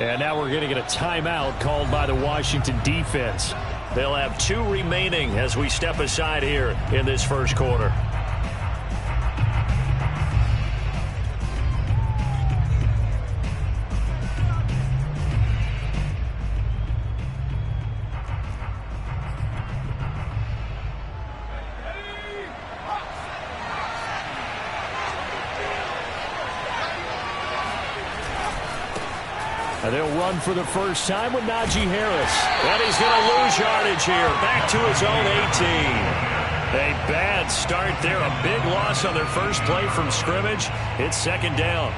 And now we're going to get a timeout called by the Washington defense. They'll have 2 remaining as we step aside here in this first quarter. And they'll run for the first time with Najee Harris. And he's going to lose yardage here. Back to his own 18. A bad start there. A big loss on their first play from scrimmage. It's second down.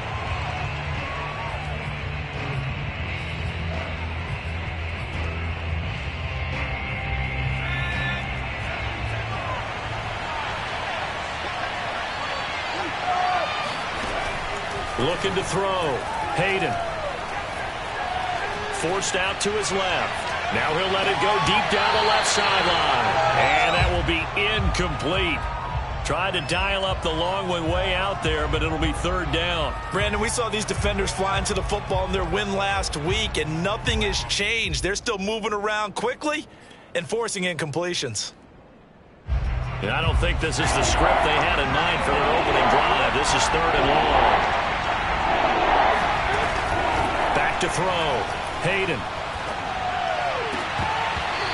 Looking to throw. Hayden. Forced out to his left. Now he'll let it go deep down the left sideline. And that will be incomplete. Tried to dial up the long one way out there, but it'll be third down. Brandon, we saw these defenders fly into the football in their win last week, and nothing has changed. They're still moving around quickly and forcing incompletions. And I don't think this is the script they had in mind for their opening drive. This is third and long. Back to throw. Hayden.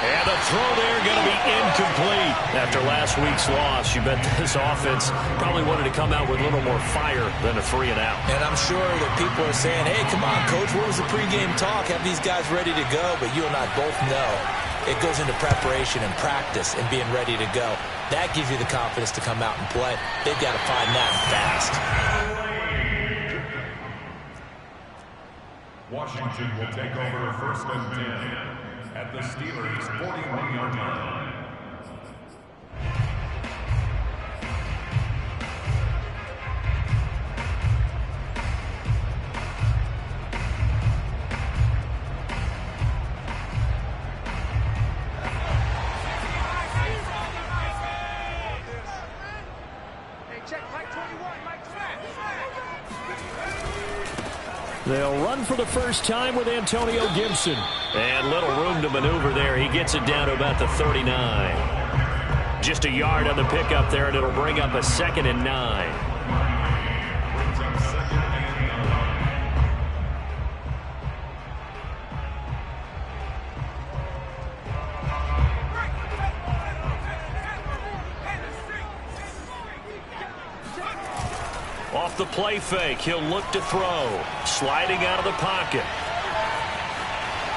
And the throw there going to be incomplete. After last week's loss, you bet this offense probably wanted to come out with a little more fire than a 3 and out. And I'm sure that people are saying, hey, come on, Coach, what was the pregame talk? Have these guys ready to go? But you and I both know it goes into preparation and practice and being ready to go. That gives you the confidence to come out and play. They've got to find that fast. Washington will take over first and 10 at the Steelers' 41-yard line. They'll run for the first time with Antonio Gibson. And little room to maneuver there. He gets it down to about the 39. Just a yard on the pickup there, and it'll bring up a 2nd and 9. Off the play fake, he'll look to throw. Sliding out of the pocket.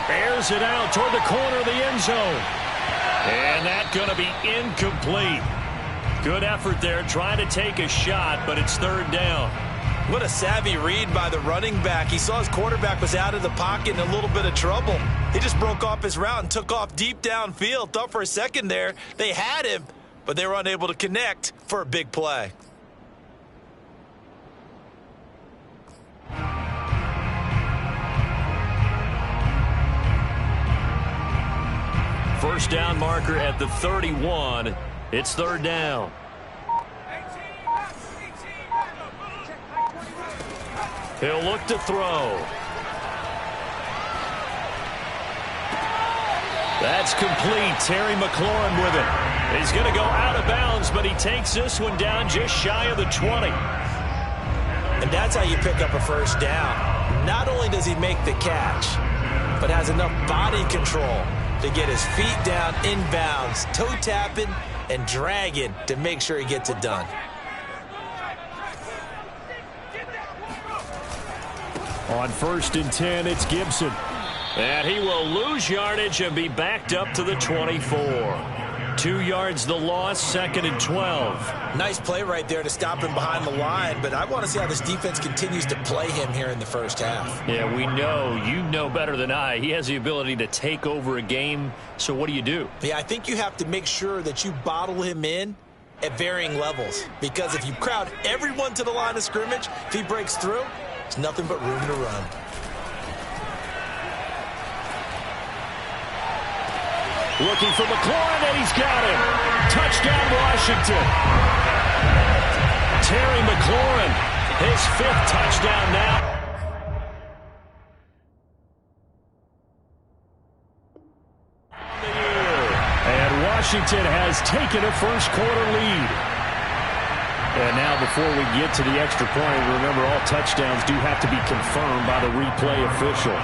Airs it out toward the corner of the end zone. And that's going to be incomplete. Good effort there, trying to take a shot, but it's third down. What a savvy read by the running back. He saw his quarterback was out of the pocket in a little bit of trouble. He just broke off his route and took off deep downfield. Thought for a second there they had him, but they were unable to connect for a big play. First down marker at the 31. It's third down. He'll look to throw. That's complete. Terry McLaurin with it. He's going to go out of bounds, but he takes this one down just shy of the 20. And that's how you pick up a first down. Not only does he make the catch, but has enough body control to get his feet down inbounds, toe tapping and dragging to make sure he gets it done. On 1st and 10, it's Gibson. And he will lose yardage and be backed up to the 24. 2 yards the loss, 2nd and 12. Nice play right there to stop him behind the line, but I want to see how this defense continues to play him here in the first half. Yeah, we know. You know better than I. He has the ability to take over a game, so what do you do? Yeah, I think you have to make sure that you bottle him in at varying levels, because if you crowd everyone to the line of scrimmage, if he breaks through, it's nothing but room to run. Looking for McLaurin, and he's got him. Touchdown, Washington. Terry McLaurin, his 5th touchdown now. Washington has taken a first-quarter lead. And now before we get to the extra point, remember all touchdowns do have to be confirmed by the replay official.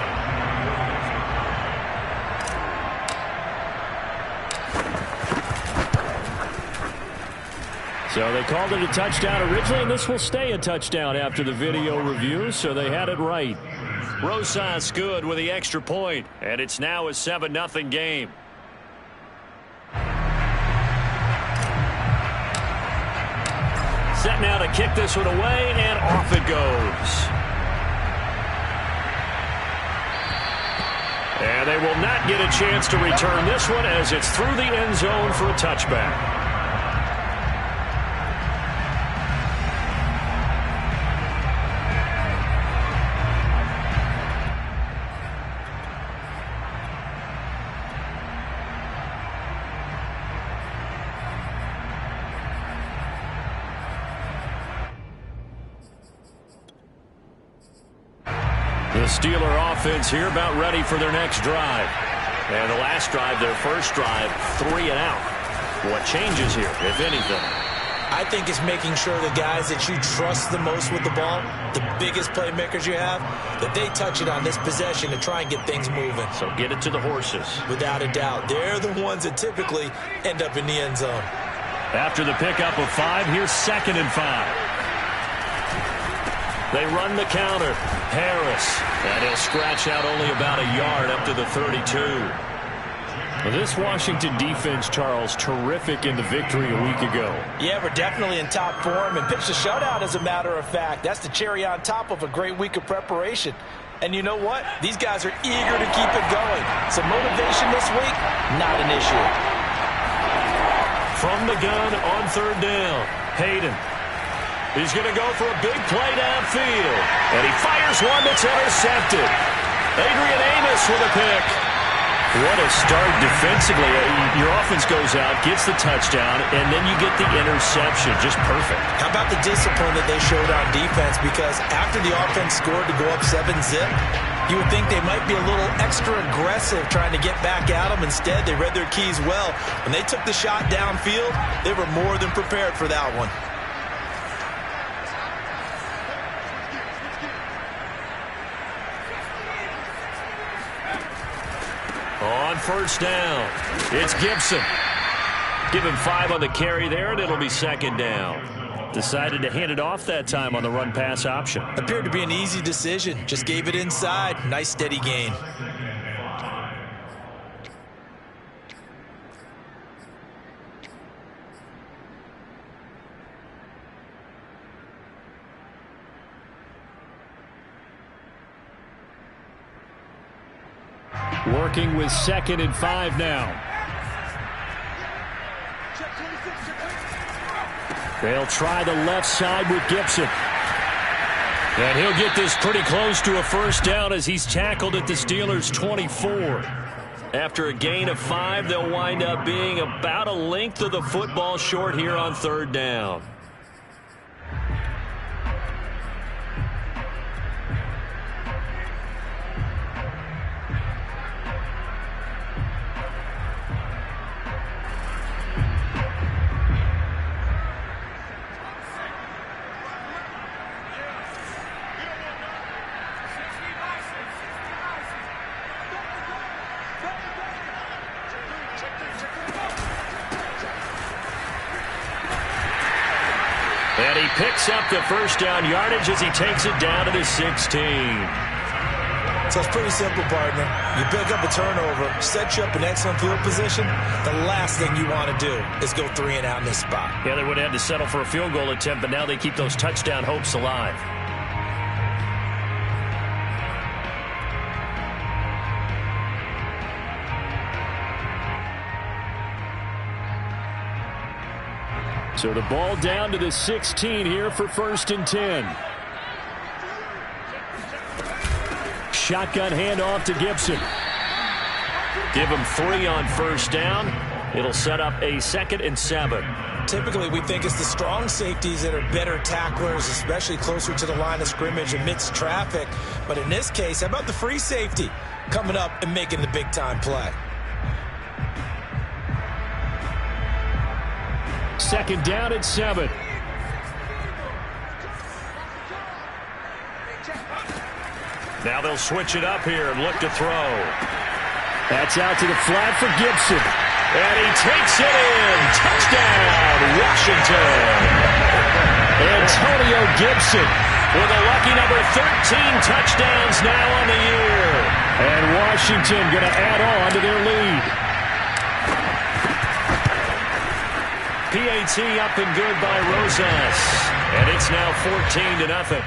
So they called it a touchdown originally, and this will stay a touchdown after the video review, so they had it right. Rosas good with the extra point, and it's now a 7-0 game. Set now to kick this one away, and off it goes. And they will not get a chance to return this one as it's through the end zone for a touchback. The Steeler offense here about ready for their next drive. And the last drive, their first drive, 3 and out. What changes here, if anything? I think it's making sure the guys that you trust the most with the ball, the biggest playmakers you have, that they touch it on this possession to try and get things moving. So get it to the horses. Without a doubt. They're the ones that typically end up in the end zone. After the pickup of 5, here's 2nd and 5. They run the counter. Harris. And he'll scratch out only about a yard up to the 32. Well, this Washington defense, Charles, terrific in the victory a week ago. Yeah, we're definitely in top form and pitched a shutout, as a matter of fact. That's the cherry on top of a great week of preparation. And you know what? These guys are eager to keep it going. So motivation this week, not an issue. From the gun on 3rd down, Hayden. He's going to go for a big play downfield. And he fires one that's intercepted. Adrian Amos with a pick. What a start defensively. Your offense goes out, gets the touchdown, and then you get the interception. Just perfect. How about the discipline that they showed on defense? Because after the offense scored to go up 7-0, you would think they might be a little extra aggressive trying to get back at them. Instead, they read their keys well. When they took the shot downfield, they were more than prepared for that one. On 1st down, it's Gibson. Give him 5 on the carry there, and it'll be 2nd down. Decided to hand it off that time on the run-pass option. Appeared to be an easy decision. Just gave it inside. Nice, steady gain. Working with 2nd and 5 now. They'll try the left side with Gibson. And he'll get this pretty close to a 1st down as he's tackled at the Steelers' 24. After a gain of 5, they'll wind up being about a length of the football short here on 3rd down. And he picks up the 1st down yardage as he takes it down to the 16. So it's pretty simple, partner. You pick up a turnover, set you up in excellent field position. The last thing you want to do is go 3 and out in this spot. Yeah, they would have had to settle for a field goal attempt, but now they keep those touchdown hopes alive. So the ball down to the 16 here for 1st and 10. Shotgun handoff to Gibson. Give him 3 on 1st down. It'll set up a 2nd and 7. Typically, we think it's the strong safeties that are better tacklers, especially closer to the line of scrimmage amidst traffic. But in this case, how about the free safety coming up and making the big-time play? second down at 7. Now they'll switch it up here and look to throw. That's out to the flat for Gibson. And he takes it in. Touchdown, Washington. Antonio Gibson with a lucky number 13 touchdowns now on the year. And Washington going to add on to their lead. PAT up and good by Rosas. And it's now 14-0.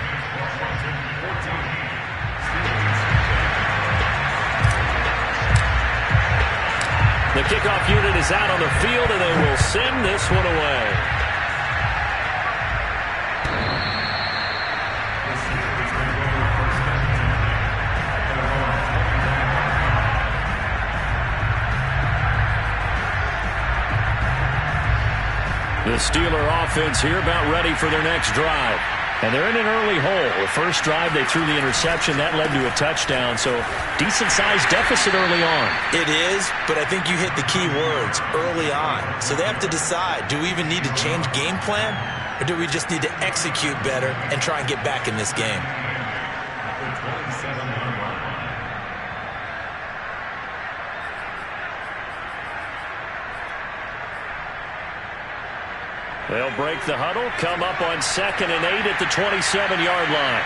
The kickoff unit is out on the field, and they will send this one away. The Steeler offense here about ready for their next drive. And they're in an early hole. The first drive, they threw the interception. That led to a touchdown. So, decent-sized deficit early on. It is, but I think you hit the key words, early on. So they have to decide, do we even need to change game plan? Or do we just need to execute better and try and get back in this game? They'll break the huddle, come up on 2nd and 8 at the 27-yard line.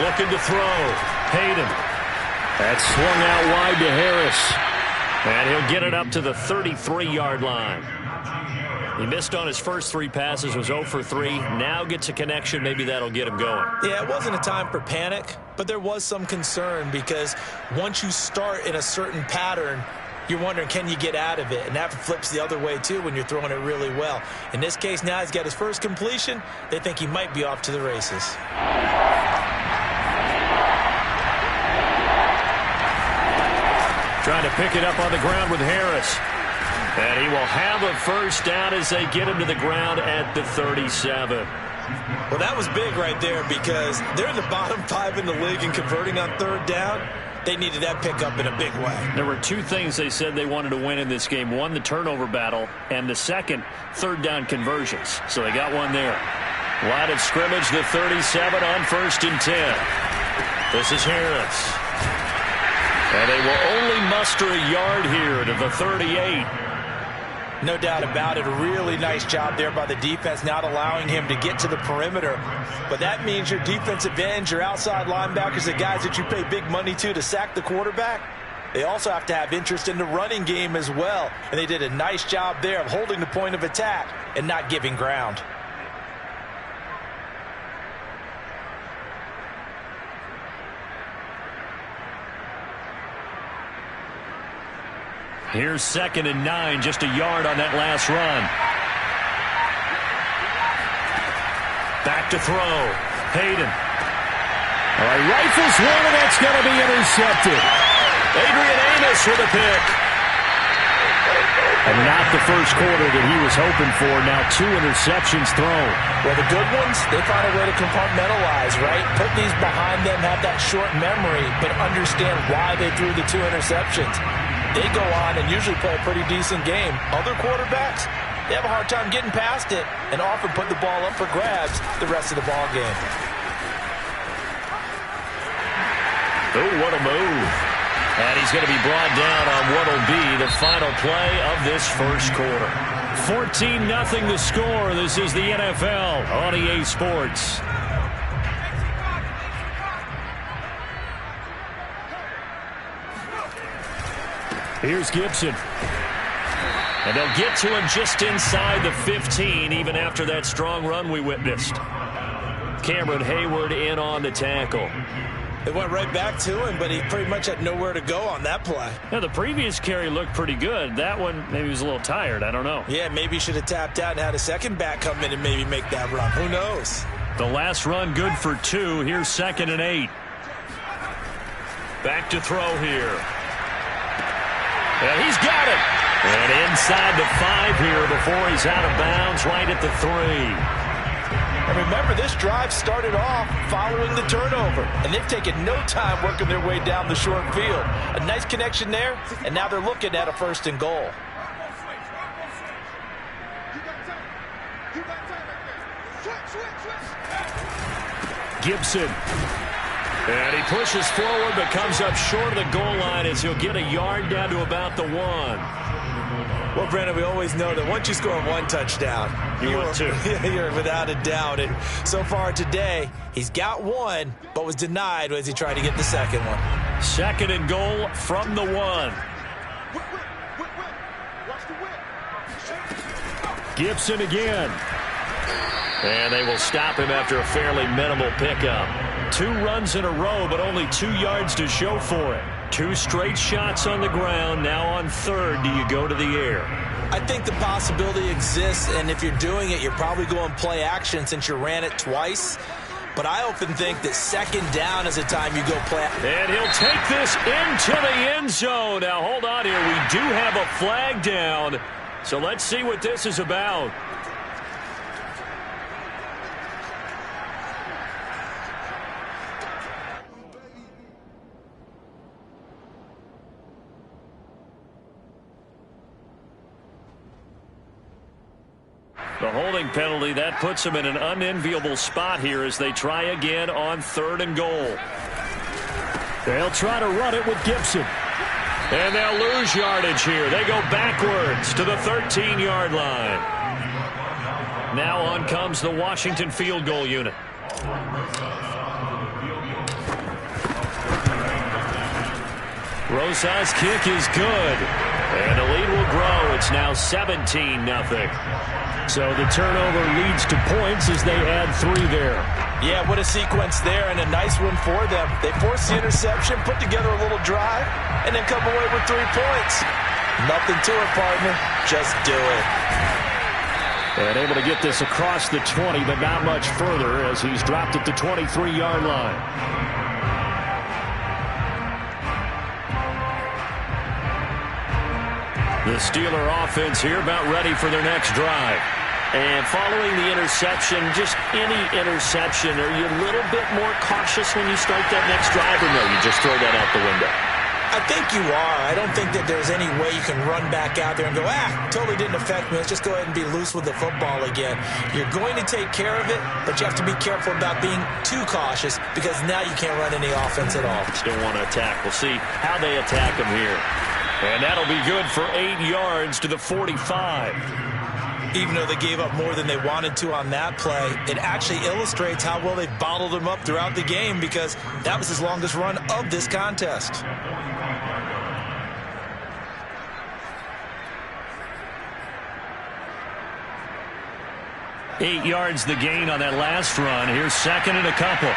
Looking to throw. Hayden. That's swung out wide to Harris. And he'll get it up to the 33-yard line. He missed on his first 3 passes, was 0 for 3. Now gets a connection. Maybe that'll get him going. Yeah, it wasn't a time for panic, but there was some concern because once you start in a certain pattern, you're wondering, can you get out of it? And that flips the other way, too, when you're throwing it really well. In this case, now he's got his first completion. They think he might be off to the races. Trying to pick it up on the ground with Harris. And he will have a first down as they get him to the ground at the 37. Well, that was big right there because they're in the bottom 5 in the league in converting on 3rd down. They needed that pickup in a big way. There were 2 things they said they wanted to win in this game. One, the turnover battle, and the second, 3rd down conversions. So they got one there. Line of scrimmage, the 37 on 1st and 10. This is Harris. And they will only muster a yard here to the 38. No doubt about it. A really nice job there by the defense, not allowing him to get to the perimeter. But that means your defensive ends, your outside linebackers, the guys that you pay big money to sack the quarterback, they also have to have interest in the running game as well. And they did a nice job there of holding the point of attack and not giving ground. Here's 2nd and 9, just a yard on that last run. Back to throw. Hayden. All right, rifles one, and that's going to be intercepted. Adrian Amos with a pick. And not the first quarter that he was hoping for. Now 2 interceptions thrown. Well, the good ones, they find a way to compartmentalize, right? Put these behind them, have that short memory, but understand why they threw the 2 interceptions. They go on and usually play a pretty decent game. Other quarterbacks, they have a hard time getting past it and often put the ball up for grabs the rest of the ball game. Oh, what a move. And he's going to be brought down on what will be the final play of this first quarter. 14-0 the score. This is the NFL on EA Sports. Here's Gibson. And they'll get to him just inside the 15, even after that strong run we witnessed. Cameron Hayward in on the tackle. It went right back to him, but he pretty much had nowhere to go on that play. Now, the previous carry looked pretty good. That one, maybe he was a little tired. I don't know. Yeah, maybe he should have tapped out and had a second back come in and maybe make that run. Who knows? The last run good for 2. Here's 2nd and 8. Back to throw here. And he's got it. And inside the 5 here before he's out of bounds right at the 3. And remember, this drive started off following the turnover, and they've taken no time working their way down the short field. A nice connection there, and now they're looking at a 1st and goal. Gibson. And he pushes forward but comes up short of the goal line as he'll get a yard down to about the 1. Well, Brandon, we always know that once you score 1 touchdown, you're without a doubt. And so far today, he's got 1, but was denied as he tried to get the 2nd one. 2nd and goal from the 1. Gibson again. And they will stop him after a fairly minimal pickup. 2 runs in a row, but only 2 yards to show for it. 2 straight shots on the ground. Now on 3rd, do you go to the air? I think the possibility exists, and if you're doing it, you're probably going play action since you ran it twice. But I often think that 2nd down is the time you go play. And he'll take this into the end zone. Now, hold on here. We do have a flag down. So let's see what this is about. The holding penalty, that puts them in an unenviable spot here as they try again on 3rd and goal. They'll try to run it with Gibson. And they'll lose yardage here. They go backwards to the 13-yard line. Now on comes the Washington field goal unit. Rosa's kick is good. And the lead will grow. It's now 17-0. So the turnover leads to points as they add 3 there. Yeah, what a sequence there, and a nice one for them. They forced the interception, put together a little drive, and then come away with 3 points. Nothing to it, partner. Just do it. And able to get this across the 20, but not much further as he's dropped at the 23-yard line. The Steeler offense here about ready for their next drive. And following the interception, just any interception, are you a little bit more cautious when you start that next drive, or no, you just throw that out the window? I think you are. I don't think that there's any way you can run back out there and go, totally didn't affect me. Let's just go ahead and be loose with the football again. You're going to take care of it, but you have to be careful about being too cautious because now you can't run any offense at all. Still want to attack. We'll see how they attack him here. And that'll be good for 8 yards to the 45. Even though they gave up more than they wanted to on that play, it actually illustrates how well they've bottled them up throughout the game because that was his longest run of this contest. Eight yards the gain on that last run. Here's 2nd and a couple.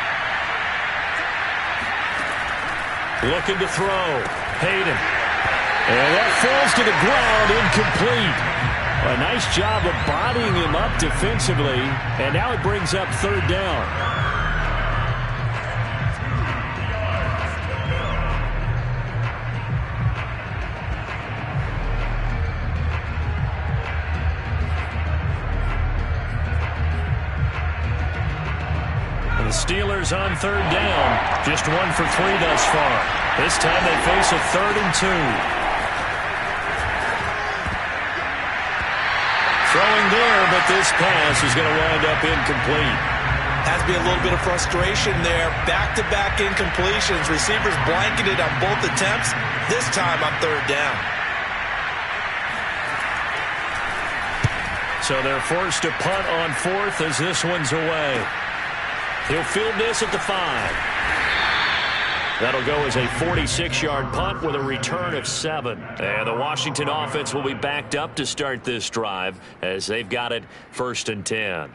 Looking to throw. Hayden. And that falls to the ground, incomplete. A nice job of bodying him up defensively, and now it brings up 3rd down. And the Steelers on 3rd down, just 1 for 3 thus far. This time they face a 3rd and 2. Throwing there, but this pass is going to wind up incomplete. Has to be a little bit of frustration there. Back-to-back incompletions. Receivers blanketed on both attempts, this time on 3rd down. So they're forced to punt on 4th as this one's away. He'll field this at the 5. That'll go as a 46-yard punt with a return of 7. And the Washington offense will be backed up to start this drive as they've got it 1st and 10.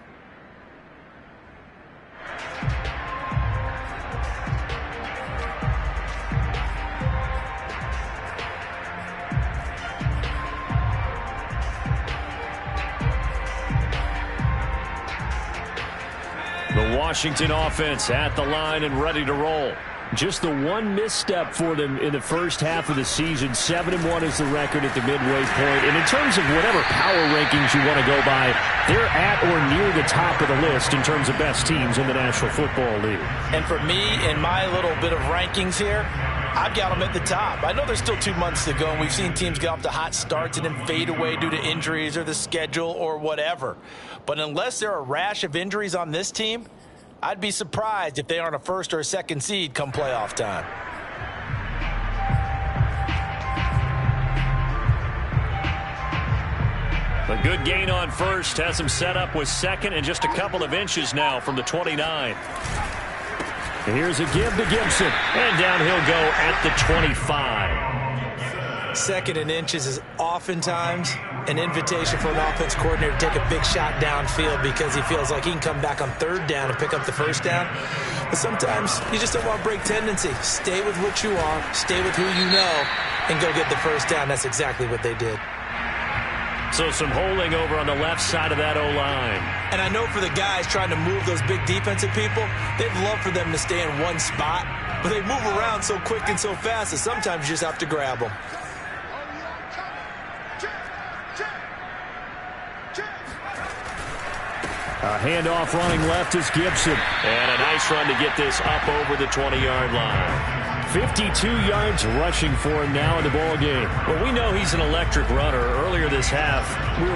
The Washington offense at the line and ready to roll. Just the one misstep for them in the first half of the season. 7-1 is the record at the midway point. And in terms of whatever power rankings you want to go by, they're at or near the top of the list in terms of best teams in the National Football League. And for me, in my little bit of rankings here, I've got them at the top. I know there's still 2 months to go, and we've seen teams get off to hot starts and then fade away due to injuries or the schedule or whatever. But unless there are a rash of injuries on this team, I'd be surprised if they aren't a first or a second seed come playoff time. A good gain on first has him set up with second and just a couple of inches now from the 29. Here's a give to Gibson, and down he'll go at the 25. Second and inches is oftentimes an invitation for an offense coordinator to take a big shot downfield because he feels like he can come back on third down and pick up the first down. But sometimes you just don't want to break tendency. Stay with what you are, stay with who you know, and go get the first down. That's exactly what they did. So some holding over on the left side of that O-line. And I know for the guys trying to move those big defensive people, they'd love for them to stay in one spot, but they move around so quick and so fast that sometimes you just have to grab them. A handoff running left is Gibson. And a nice run to get this up over the 20-yard line. 52 yards rushing for him now in the ball game. Well, we know he's an electric runner. Earlier this half, you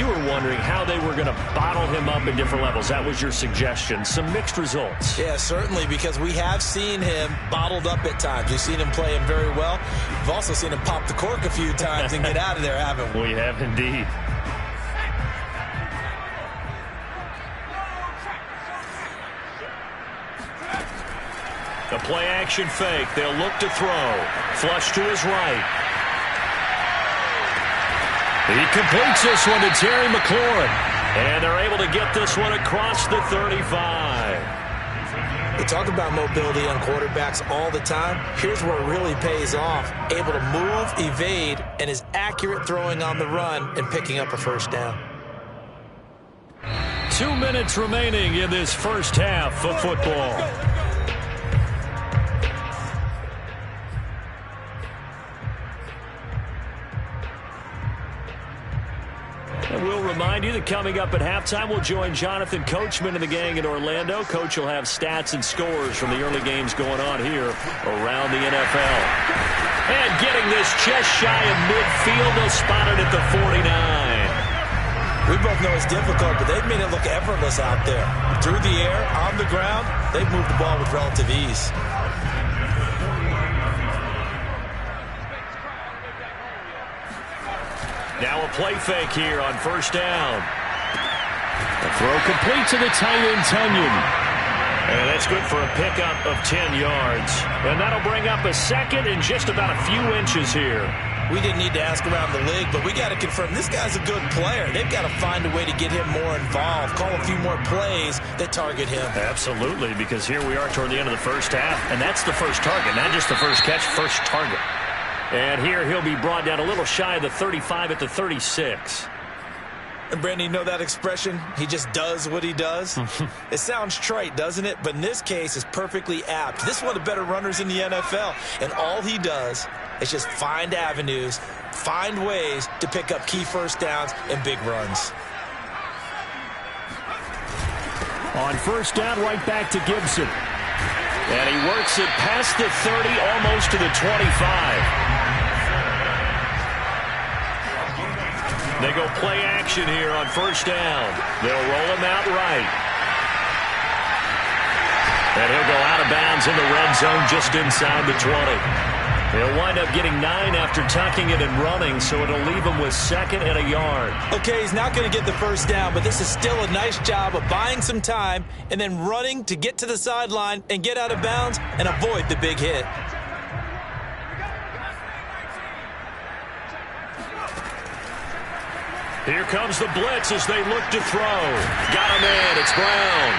were wondering how they were going to bottle him up in different levels. That was your suggestion. Some mixed results. Yeah, certainly, because we have seen him bottled up at times. We've seen him play him very well. We've also seen him pop the cork a few times and get out of there, haven't we? We have indeed. The play-action fake. They'll look to throw. Flush to his right. He completes this one to Terry McLaurin. And they're able to get this one across the 35. We talk about mobility on quarterbacks all the time. Here's where it really pays off. Able to move, evade, and is accurate throwing on the run and picking up a first down. 2 minutes remaining in this first half of football. And we'll remind you that coming up at halftime, we'll join Jonathan Coachman and the gang in Orlando. Coach will have stats and scores from the early games going on here around the NFL. And getting this just shy of midfield, they'll spot it at the 49. We both know it's difficult, but they've made it look effortless out there. Through the air, on the ground, they've moved the ball with relative ease. Now a play fake here on first down. The throw complete to the tight end, Tunyon. And that's good for a pickup of 10 yards. And that'll bring up a second and just about a few inches here. We didn't need to ask around the league, but we got to confirm this guy's a good player. They've got to find a way to get him more involved, call a few more plays that target him. Absolutely, because here we are toward the end of the first half, and that's the first target, not just the first catch, first target. And here he'll be brought down a little shy of the 35 at the 36. And Brandon, you know that expression? He just does what he does? It sounds trite, doesn't it? But in this case, it's perfectly apt. This is one of the better runners in the NFL. And all he does is just find avenues, find ways to pick up key first downs and big runs. On first down, right back to Gibson. And he works it past the 30, almost to the 25. They go play action here on first down. They'll roll him out right. And he'll go out of bounds in the red zone just inside the 20. He'll wind up getting 9 after tucking it and running, so it'll leave him with second and a yard. Okay, he's not going to get the first down, but this is still a nice job of buying some time and then running to get to the sideline and get out of bounds and avoid the big hit. Here comes the blitz as they look to throw. Got him in. It's Brown.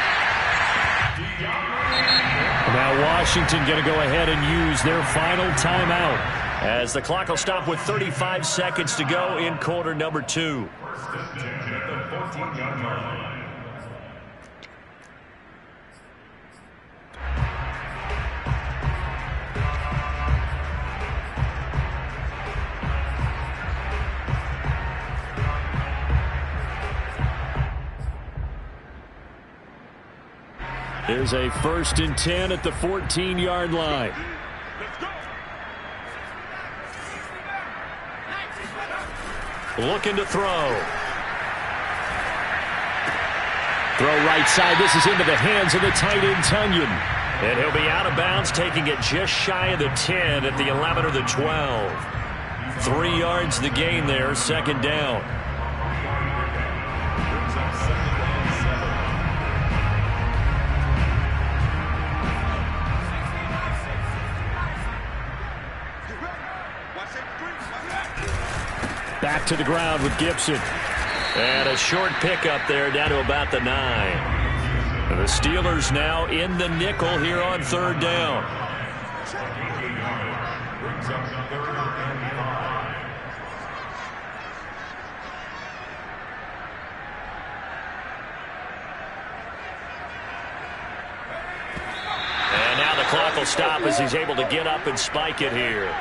Now Washington going to go ahead and use their final timeout as the clock will stop with 35 seconds to go in quarter number 2. Here's a 1st and 10 at the 14-yard line. Looking to throw. Throw right side. This is into the hands of the tight end, Tunyon. And he'll be out of bounds, taking it just shy of the 10 at the 11 or the 12. 3 yards the gain there, 2nd down. Back to the ground with Gibson. And a short pickup there down to about the 9. And the Steelers now in the nickel here on 3rd down. And now the clock will stop as he's able to get up and spike it here.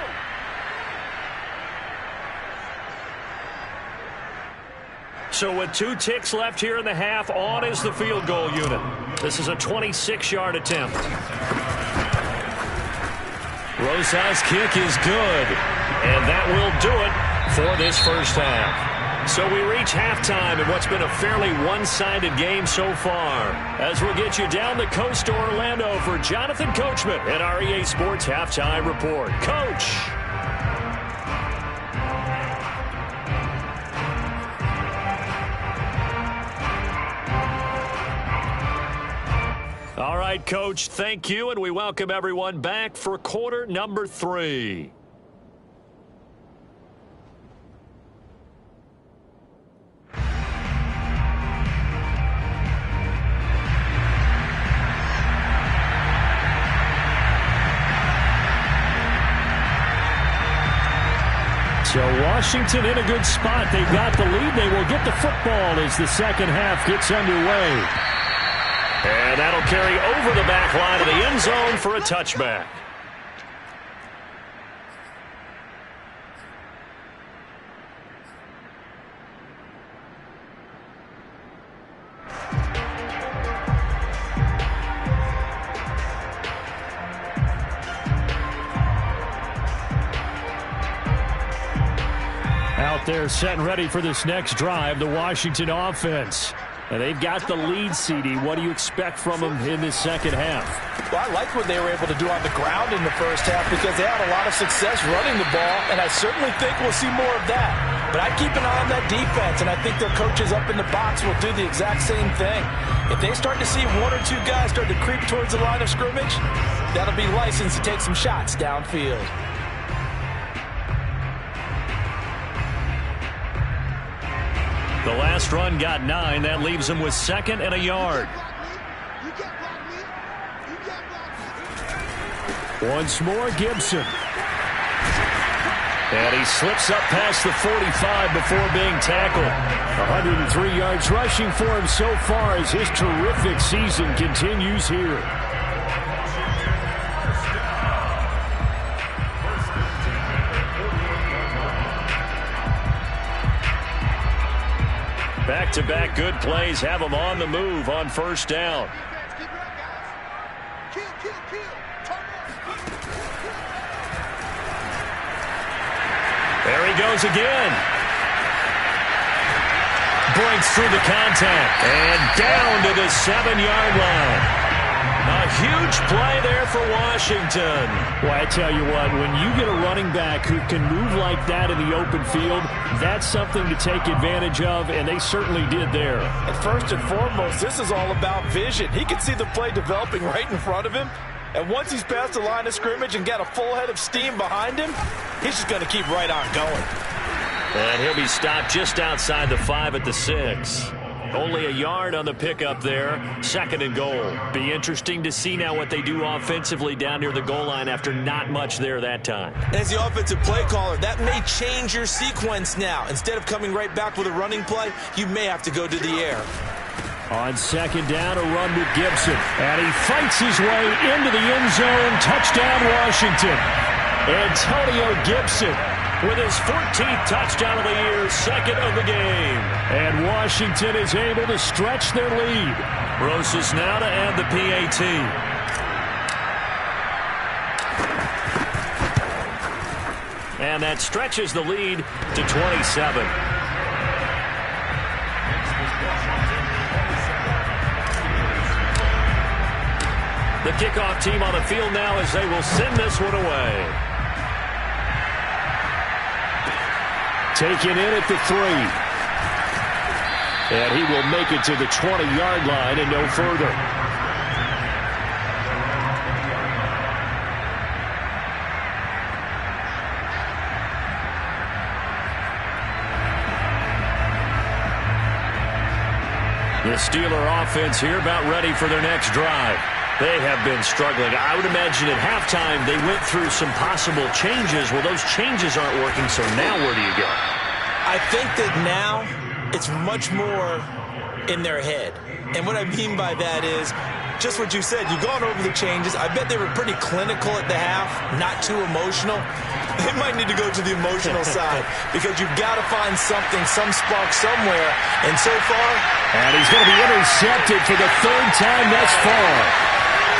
So with 2 ticks left here in the half, on is the field goal unit. This is a 26-yard attempt. Rosa's kick is good, and that will do it for this first half. So we reach halftime in what's been a fairly one-sided game so far. As we'll get you down the coast to Orlando for Jonathan Coachman at our EA Sports Halftime Report. Coach! All right, Coach, thank you, and we welcome everyone back for quarter number 3. So Washington in a good spot. They've got the lead. They will get the football as the second half gets underway. And that'll carry over the back line of the end zone for a touchback. Out there set and ready for this next drive, the Washington offense. And they've got the lead, CD. What do you expect from them in this second half? Well, I like what they were able to do on the ground in the first half because they had a lot of success running the ball, and I certainly think we'll see more of that. But I keep an eye on that defense, and I think their coaches up in the box will do the exact same thing. If they start to see 1 or 2 guys start to creep towards the line of scrimmage, that'll be licensed to take some shots downfield. The last run got 9. That leaves him with 2nd and a yard. Once more, Gibson. And he slips up past the 45 before being tackled. 103 yards rushing for him so far as his terrific season continues here. Back-to-back good plays have him on the move on first down. There he goes again. Breaks through the contact and down to the 7-yard line. A huge play there for Washington. Well, I tell you what, when you get a running back who can move like that in the open field, that's something to take advantage of, and they certainly did there. And first and foremost, this is all about vision. He can see the play developing right in front of him, and once he's past the line of scrimmage and got a full head of steam behind him, he's just going to keep right on going. And he'll be stopped just outside the 5 at the 6. Only a yard on the pickup there. 2nd and goal. Be interesting to see now what they do offensively down near the goal line after not much there that time. As the offensive play caller, that may change your sequence now. Instead of coming right back with a running play, you may have to go to the air. On 2nd down, a run with Gibson. And he fights his way into the end zone. Touchdown, Washington. Antonio Gibson with his 14th touchdown of the year, second of the game. And Washington is able to stretch their lead. Rosas now to add the PAT. And that stretches the lead to 27. The kickoff team on the field now as they will send this one away. Taken in at the 3. And he will make it to the 20-yard line and no further. The Steeler offense here about ready for their next drive. They have been struggling. I would imagine at halftime they went through some possible changes. Well, those changes aren't working, so now where do you go? I think that now it's much more in their head. And what I mean by that is just what you said. You've gone over the changes. I bet they were pretty clinical at the half, not too emotional. They might need to go to the emotional side because you've got to find something, some spark somewhere. And so far... And he's going to be intercepted for the 3rd time thus far.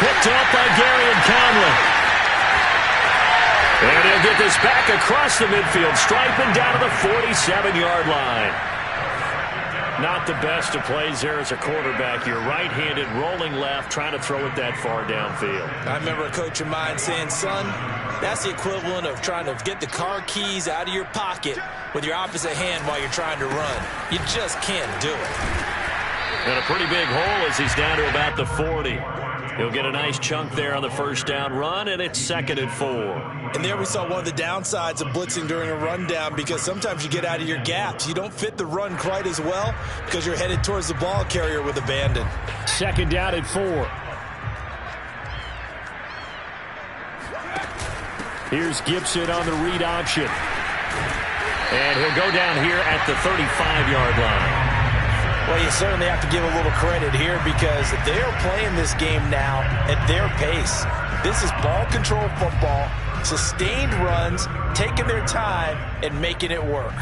Picked up by Gary and Conley. And he'll get this back across the midfield, striping down to the 47-yard line. Not the best of plays there as a quarterback. You're right-handed, rolling left, trying to throw it that far downfield. I remember a coach of mine saying, son, that's the equivalent of trying to get the car keys out of your pocket with your opposite hand while you're trying to run. You just can't do it. And a pretty big hole as he's down to about the 40. He'll get a nice chunk there on the first down run, and it's 2nd and 4. And there we saw one of the downsides of blitzing during a rundown because sometimes you get out of your gaps. You don't fit the run quite as well because you're headed towards the ball carrier with abandon. 2nd down and 4. Here's Gibson on the read option. And he'll go down here at the 35-yard line. Well, you certainly have to give a little credit here because they are playing this game now at their pace. This is ball control football, sustained runs, taking their time, and making it work.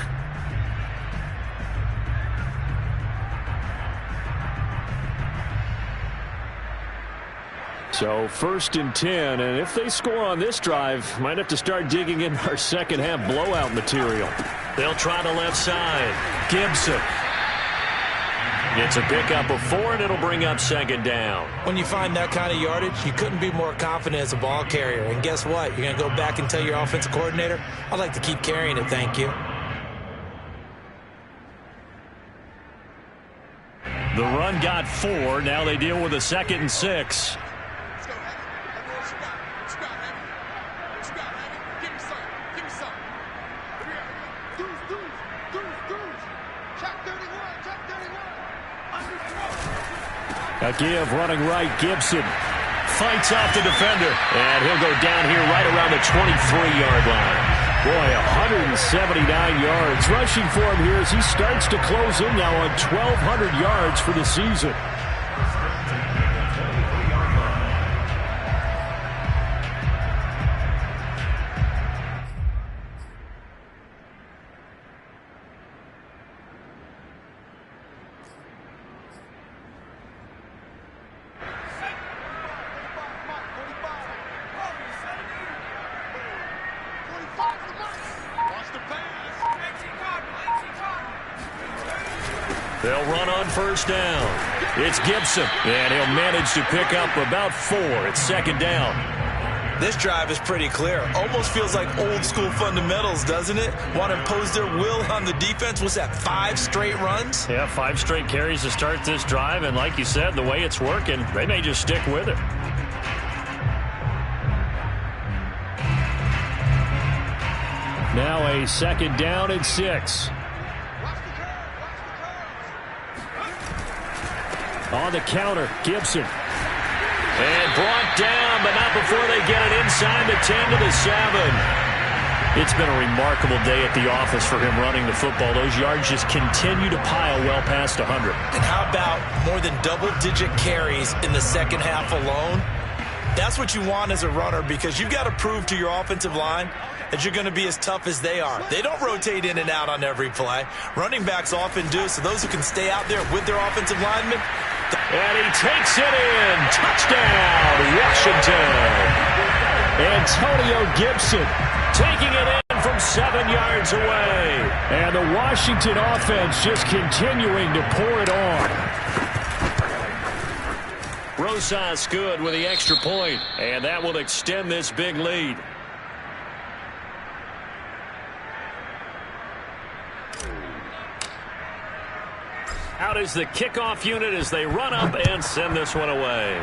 So 1st and 10, and if they score on this drive, might have to start digging in our second half blowout material. They'll try the left side. Gibson gets a pickup of 4, and it'll bring up 2nd down. When you find that kind of yardage, you couldn't be more confident as a ball carrier. And guess what? You're going to go back and tell your offensive coordinator, I'd like to keep carrying it, thank you. The run got 4. Now they deal with a 2nd and 6. A give running right, Gibson. Fights off the defender. And he'll go down here right around the 23-yard line. Boy, 179 yards. Rushing for him here as he starts to close in now on 1,200 yards for the season. They'll run on 1st down. It's Gibson, and he'll manage to pick up about 4. It's 2nd down. This drive is pretty clear. Almost feels like old school fundamentals, doesn't it? Want to impose their will on the defense. What's that, 5 straight runs? Yeah, 5 straight carries to start this drive, and like you said, the way it's working, they may just stick with it. Now a 2nd down and 6. On the counter, Gibson. And brought down, but not before they get it inside the 10 to the 7. It's been a remarkable day at the office for him running the football. Those yards just continue to pile well past 100. And how about more than double-digit carries in the second half alone? That's what you want as a runner, because you've got to prove to your offensive line that you're going to be as tough as they are. They don't rotate in and out on every play. Running backs often do, so those who can stay out there with their offensive linemen. And he takes it in. Touchdown, Washington. Antonio Gibson Taking it in from 7 yards away. And the Washington offense just continuing to pour it on. Rosas good with the extra point, and that will extend this big lead. Out is the kickoff unit as they run up and send this one away.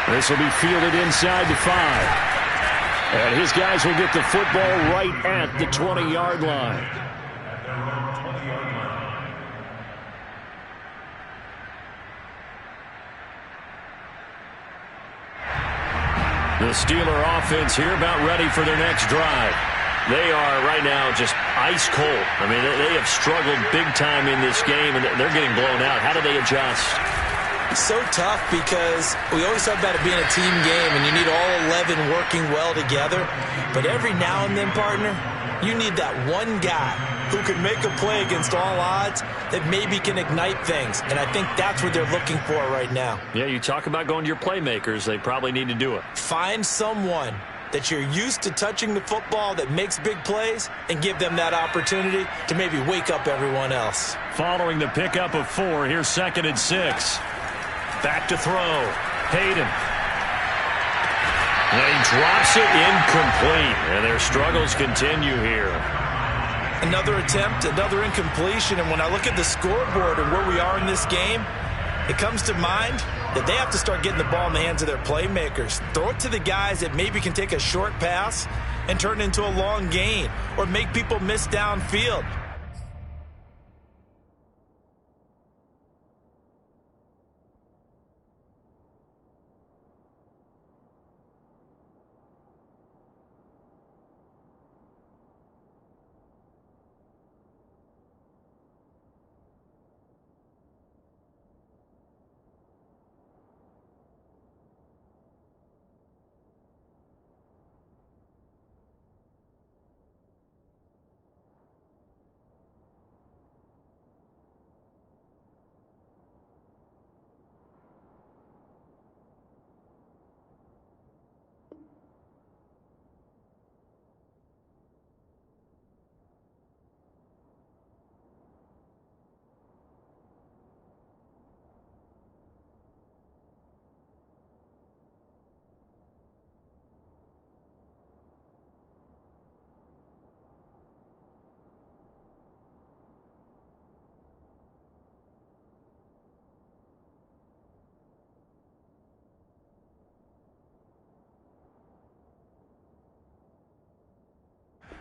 This will be fielded inside the 5. And his guys will get the football right at the 20-yard line. The Steeler offense here about ready for their next drive. They are right now just ice cold. I mean, they have struggled big time in this game, and they're getting blown out. How do they adjust? So tough, because we always talk about it being a team game, and you need all 11 working well together. But every now and then, partner, you need that one guy who can make a play against all odds that maybe can ignite things. And I think that's what they're looking for right now. Yeah, you talk about going to your playmakers. They probably need to do it. Find someone that you're used to touching the football that makes big plays and give them that opportunity to maybe wake up everyone else. Following the pickup of 4, here's 2nd and 6. Back to throw. Hayden. And he drops it incomplete. And their struggles continue here. Another attempt, another incompletion. And when I look at the scoreboard and where we are in this game, it comes to mind that they have to start getting the ball in the hands of their playmakers. Throw it to the guys that maybe can take a short pass and turn it into a long gain or make people miss downfield.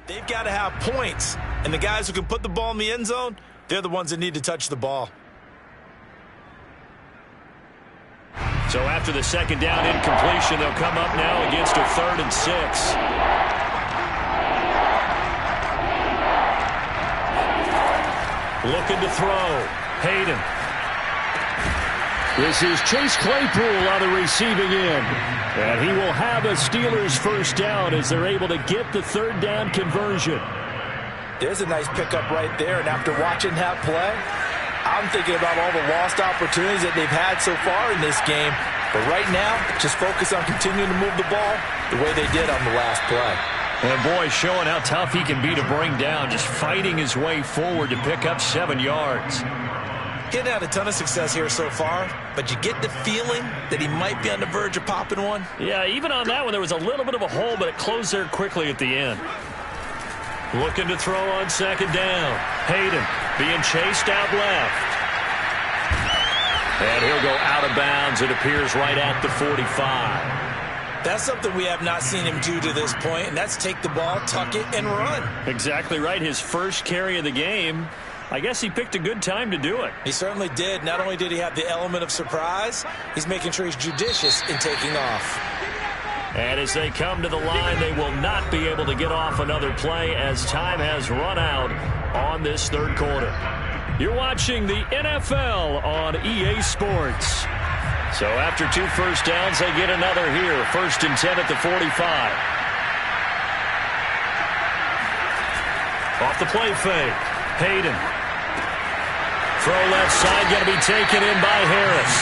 They've got to have points, and the guys who can put the ball in the end zone, they're the ones that need to touch the ball. So after the 2nd down incompletion, they'll come up now against a 3rd and 6. Looking to throw. Hayden. This is Chase Claypool on the receiving end. And he will have a Steelers first down as they're able to get the 3rd down conversion. There's a nice pickup right there, and after watching that play, I'm thinking about all the lost opportunities that they've had so far in this game. But right now, just focus on continuing to move the ball the way they did on the last play. And boy, showing how tough he can be to bring down, just fighting his way forward to pick up 7 yards. He hadn't had a ton of success here so far, but you get the feeling that he might be on the verge of popping one. Yeah, even on that one, there was a little bit of a hole, but it closed there quickly at the end. Looking to throw on 2nd down. Hayden being chased out left. And he'll go out of bounds. It appears right at the 45. That's something we have not seen him do to this point, and that's take the ball, tuck it, and run. Exactly right. His first carry of the game. I guess he picked a good time to do it. He certainly did. Not only did he have the element of surprise, he's making sure he's judicious in taking off. And as they come to the line, they will not be able to get off another play as time has run out on this 3rd quarter. You're watching the NFL on EA Sports. So after 2 first downs, they get another here. 1st and 10 at the 45. Off the play fake. Hayden. Throw left side, going to be taken in by Harris.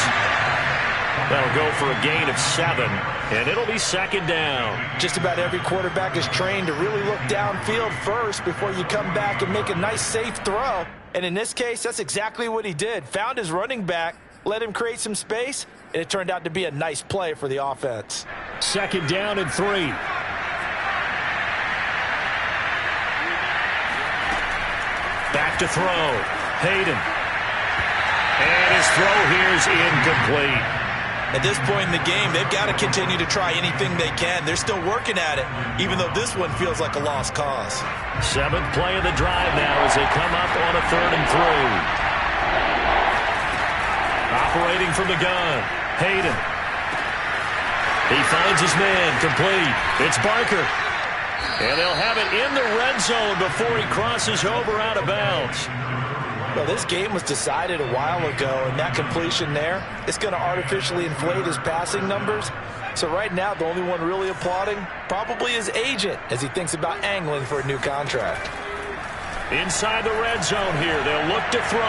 That'll go for a gain of 7, and it'll be 2nd down. Just about every quarterback is trained to really look downfield first before you come back and make a nice, safe throw. And in this case, that's exactly what he did. Found his running back, let him create some space, and it turned out to be a nice play for the offense. 2nd down and 3. Back to throw. Hayden. And his throw here is incomplete. At this point in the game, they've got to continue to try anything they can. They're still working at it, even though this one feels like a lost cause. 7th play of the drive now as they come up on a 3rd and 3. Operating from the gun. Hayden. He finds his man. Complete. It's Barker. And they'll have it in the red zone before he crosses over out of bounds. Well, this game was decided a while ago, and that completion there, it's going to artificially inflate his passing numbers. So right now, the only one really applauding probably his agent as he thinks about angling for a new contract. Inside the red zone here, they'll look to throw.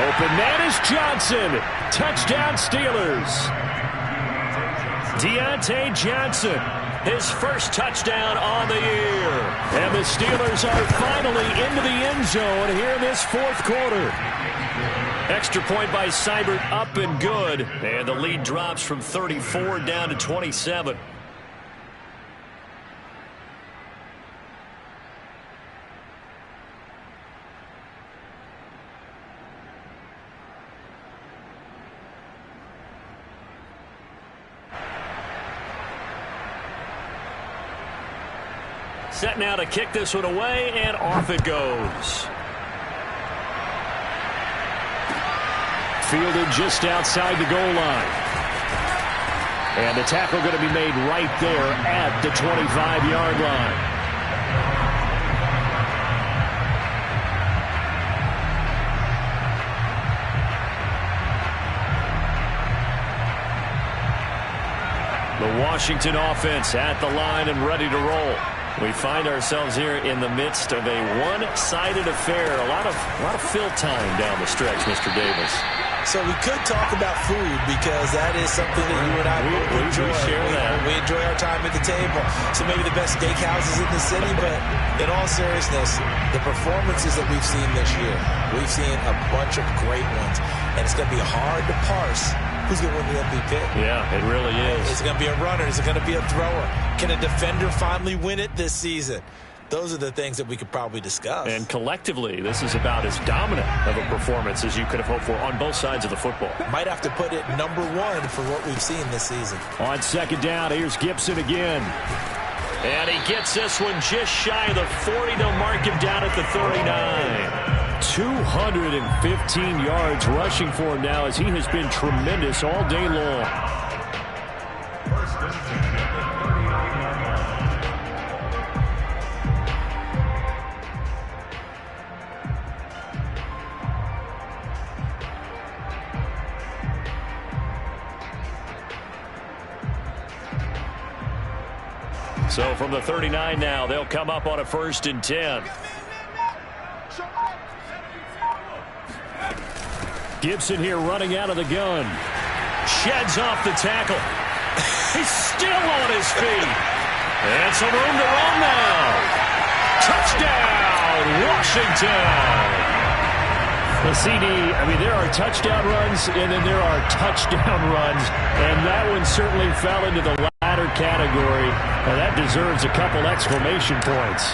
Open man is Johnson. Touchdown Steelers. Deontay Johnson. His first touchdown on the year. And the Steelers are finally into the end zone here in this 4th quarter. Extra point by Seibert, up and good. And the lead drops from 34 down to 27. Set now to kick this one away, and off it goes. Fielded just outside the goal line. And the tackle going to be made right there at the 25-yard line. The Washington offense at the line and ready to roll. We find ourselves here in the midst of a one-sided affair. A lot of fill time down the stretch, Mr. Davis. So we could talk about food because that is something that you and I enjoy. We share that. We enjoy our time at the table. So maybe the best steakhouses in the city, but in all seriousness, the performances that we've seen this year, we've seen a bunch of great ones, and it's going to be hard to parse who's going to win the MVP. Yeah, it really is. Is it going to be a runner? Is it going to be a thrower? Can a defender finally win it this season? Those are the things that we could probably discuss. And collectively, this is about as dominant of a performance as you could have hoped for on both sides of the football. Might have to put it number 1 for what we've seen this season. On 2nd down, here's Gibson again. And he gets this one just shy of the 40. They'll mark him down at the 39. 215 yards rushing for him now as he has been tremendous all day long. So from the 39 now, they'll come up on a 1st and 10. Gibson here running out of the gun. Sheds off the tackle. He's still on his feet. And some room to run now. Touchdown, Washington. The CD, I mean, there are touchdown runs, and then there are touchdown runs. And that one certainly fell into the latter category. And that deserves a couple exclamation points.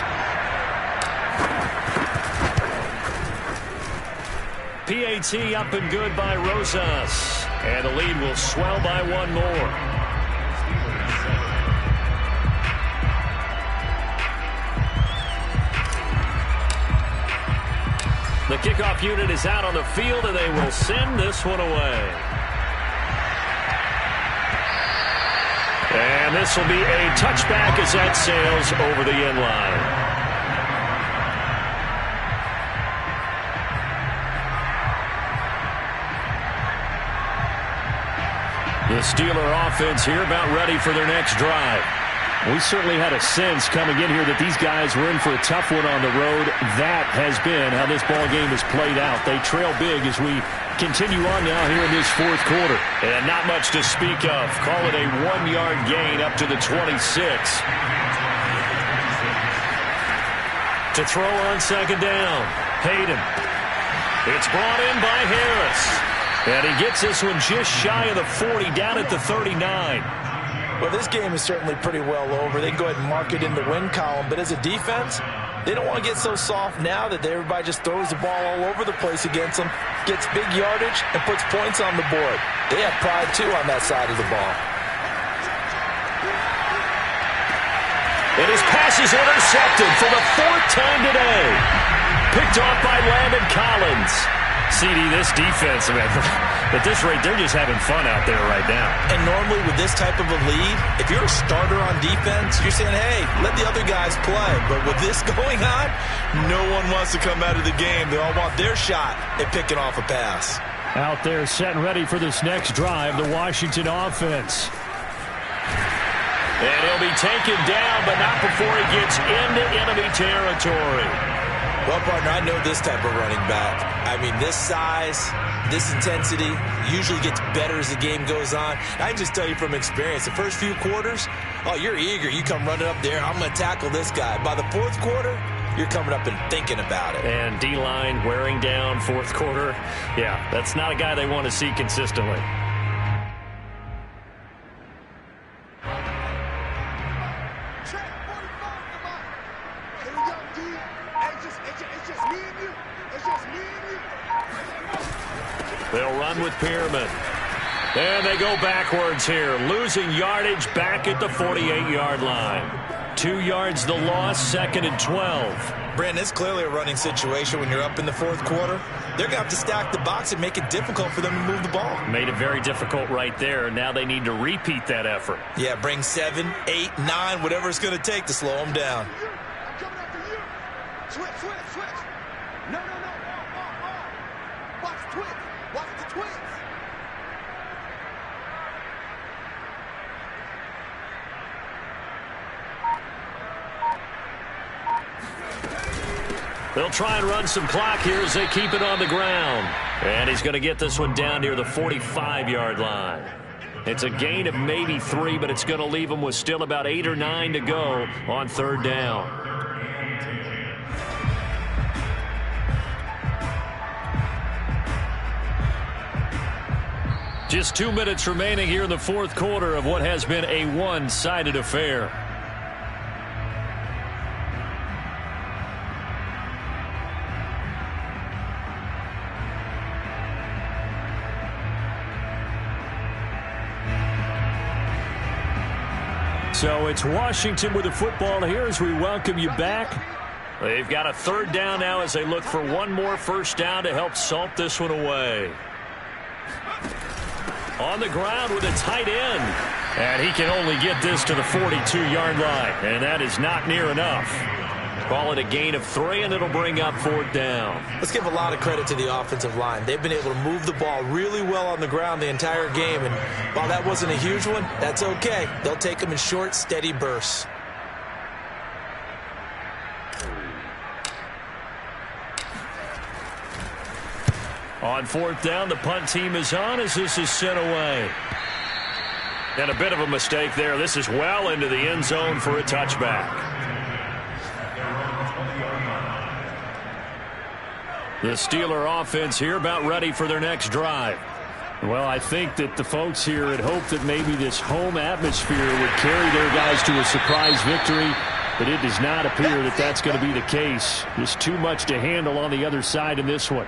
PAT up and good by Rosas. And the lead will swell by 1 more. The kickoff unit is out on the field, and they will send this one away. And this will be a touchback as that sails over the end line. The Steeler offense here about ready for their next drive. We certainly had a sense coming in here that these guys were in for a tough one on the road. That has been how this ball game has played out. They trail big as we continue on now here in this fourth quarter. And not much to speak of. Call it a 1-yard gain up to the 26. To throw on second down. Hayden. It's brought in by Harris. And he gets this one just shy of the 40, down at the 39. Well, this game is certainly pretty well over. They can go ahead and mark it in the win column. But as a defense, they don't want to get so soft now that everybody just throws the ball all over the place against them, gets big yardage, and puts points on the board. They have pride, too, on that side of the ball. And his pass is intercepted for the 4th time today. Picked off by Landon Collins. CD, this defense, at this rate, they're just having fun out there right now. And normally with this type of a lead, if you're a starter on defense, you're saying, hey, let the other guys play. But with this going on, no one wants to come out of the game. They all want their shot at picking off a pass. Out there set and ready for this next drive, the Washington offense. And he'll be taken down, but not before he gets into enemy territory. Well, partner, I know this type of running back. I mean, this size, this intensity usually gets better as the game goes on. I can just tell you from experience, the first few quarters, oh, you're eager. You come running up there, I'm going to tackle this guy. By the fourth quarter, you're coming up and thinking about it. And D-line wearing down fourth quarter. Yeah, that's not a guy they want to see consistently. They'll run with Pierman. And they go backwards here, losing yardage back at the 48-yard line. 2 yards the loss, 2nd and 12. Brandon, it's clearly a running situation when you're up in the fourth quarter. They're going to have to stack the box and make it difficult for them to move the ball. Made it very difficult right there. Now they need to repeat that effort. Yeah, bring 7, 8, 9, whatever it's going to take to slow them down. I'm coming after you. Switch. No. Watch the twitch. Watch the twitch. They'll try and run some clock here as they keep it on the ground. And he's going to get this one down near the 45-yard line. It's a gain of maybe 3, but it's going to leave them with still about 8 or 9 to go on 3rd down. Just 2 minutes remaining here in the fourth quarter of what has been a one-sided affair. So it's Washington with the football here as we welcome you back. They've got a 3rd down now as they look for one more first down to help salt this one away. On the ground with a tight end. And he can only get this to the 42-yard line. And that is not near enough. Call it a gain of 3, and it'll bring up 4th down. Let's give a lot of credit to the offensive line. They've been able to move the ball really well on the ground the entire game. And while that wasn't a huge one, that's okay. They'll take them in short, steady bursts. On 4th down, the punt team is on as this is sent away. And a bit of a mistake there. This is well into the end zone for a touchback. The Steeler offense here about ready for their next drive. Well, I think that the folks here had hoped that maybe this home atmosphere would carry their guys to a surprise victory, but it does not appear that that's going to be the case. Just too much to handle on the other side in this one.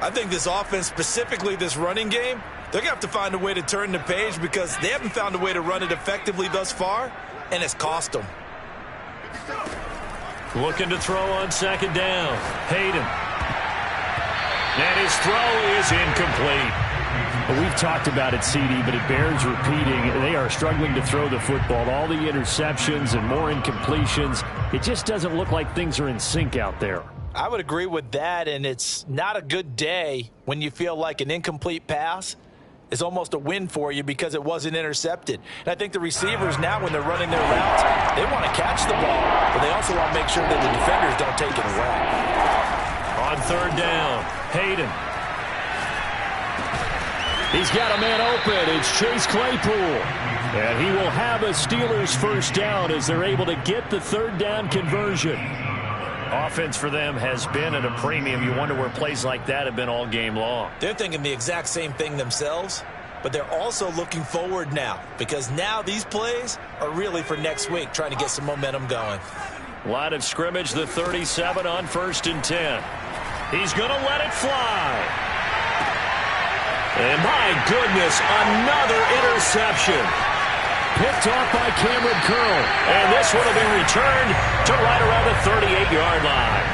I think this offense, specifically this running game, they're going to have to find a way to turn the page because they haven't found a way to run it effectively thus far, and it's cost them. Looking to throw on 2nd down. Hayden. And his throw is incomplete. Well, we've talked about it, CD, but it bears repeating. They are struggling to throw the football. All the interceptions and more incompletions. It just doesn't look like things are in sync out there. I would agree with that, and it's not a good day when you feel like an incomplete pass is almost a win for you because it wasn't intercepted. And I think the receivers now, when they're running their routes, they want to catch the ball, but they also want to make sure that the defenders don't take it away. On third down, Hayden. He's got a man open. It's Chase Claypool. And he will have a Steelers first down as they're able to get the third down conversion. Offense for them has been at a premium. You wonder where plays like that have been all game long. They're thinking the exact same thing themselves, but they're also looking forward now because now these plays are really for next week, trying to get some momentum going. Line of scrimmage, the 37 on 1st and 10. He's going to let it fly. And my goodness, another interception. Picked off by Cameron Curl. And this one will be returned to right around the 38-yard line.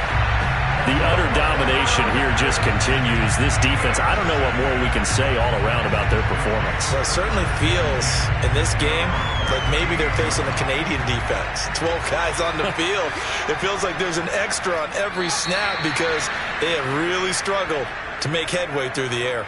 The utter domination here just continues. This defense, I don't know what more we can say all around about their performance. Well, it certainly feels in this game like maybe they're facing a Canadian defense. 12 guys on the field. It feels like there's an extra on every snap because they have really struggled to make headway through the air.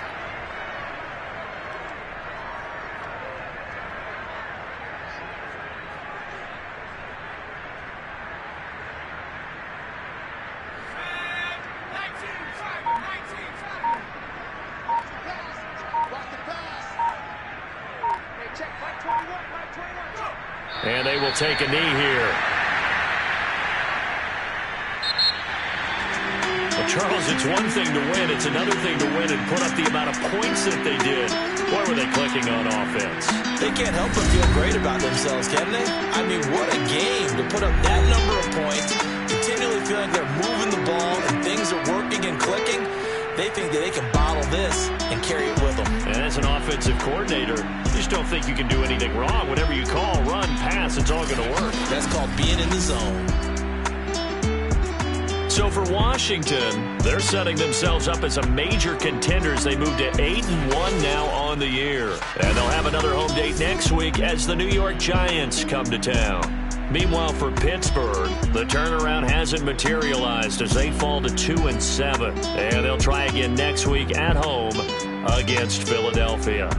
And they will take a knee here. Well, Charles, it's one thing to win. It's another thing to win and put up the amount of points that they did. Boy, were they clicking on offense. They can't help but feel great about themselves, can they? I mean, what a game to put up that number of points, continually feeling they're moving the ball and things are working and clicking. They think that they can bottle this and carry it with them. And as an offensive coordinator, you just don't think you can do anything wrong. Whatever you call, run, pass, it's all going to work. That's called being in the zone. So for Washington, they're setting themselves up as a major contenders. They move to 8-1 now on the year. And they'll have another home date next week as the New York Giants come to town. Meanwhile, for Pittsburgh, the turnaround hasn't materialized as they fall to 2-7. And they'll try again next week at home against Philadelphia.